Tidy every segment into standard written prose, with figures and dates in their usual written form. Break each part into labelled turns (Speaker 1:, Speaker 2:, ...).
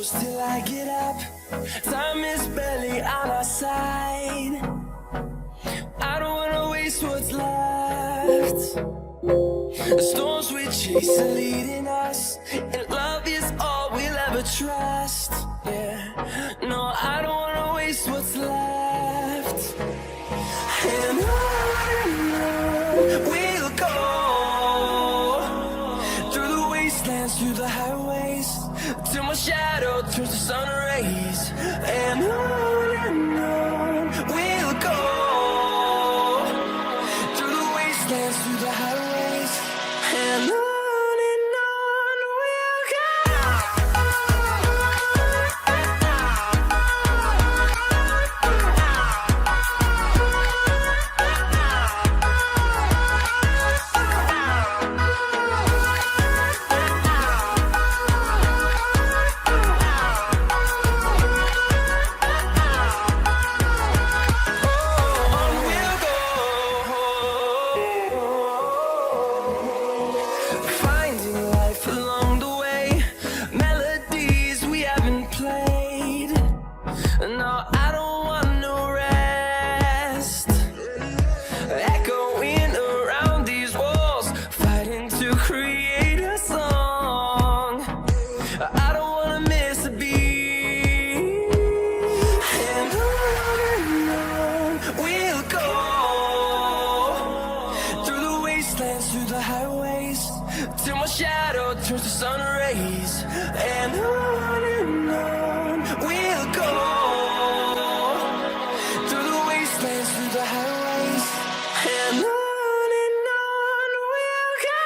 Speaker 1: close till I get up. Time is barely on our side. I don't wanna waste what's left. The storms we chase are leading us, and love is all we'll ever trust. Yeah, no, I don't wanna waste what's left. And on we'll go, through the wastelands, through the highways, till my shadow turns to sun rays. And on we'll go, through the wastelands, through the highways, and on we'll go. No, I don't want no rest. Echoing around these walls, fighting to create a song. I don't wanna miss a beat. And on we'll go, through the wastelands, through the highways, till my shadow turns to sun rays. And on we'll go, through the wastelands, through the highways, and on we'll go.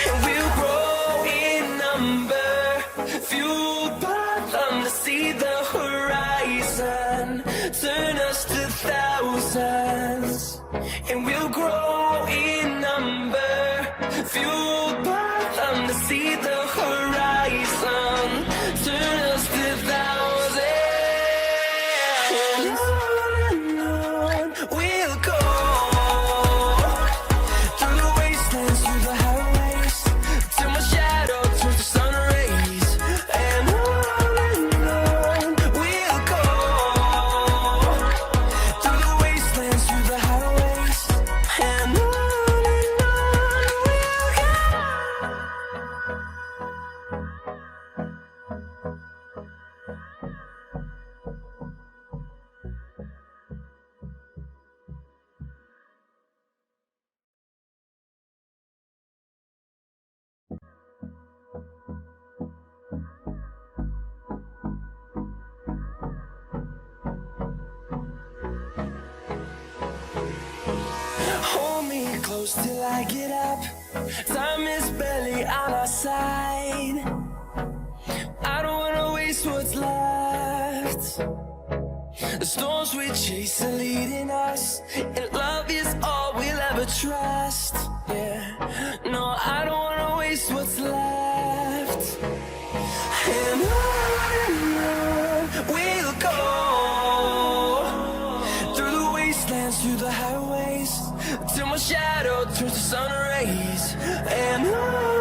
Speaker 1: And we'll grow in number, fueled by them to see the horizon, turn us to thousands. And we'll grow in number, fueled by them to see the horizon, turn us to thousands. And on we'll go, through the wastelands, through the highways, till my shadow turns to sun rays. And on we'll go, through the wastelands, through the highways, and on we'll go. Hold me close till I get up. Time is barely on our side. I don't wanna waste what's left. The storms we chase are leading us, and love is all we'll ever trust. Yeah, no, I don't wanna waste what's left. And on we'll go, through the wastelands, through the highways, till my shadow turns to sun rays. And on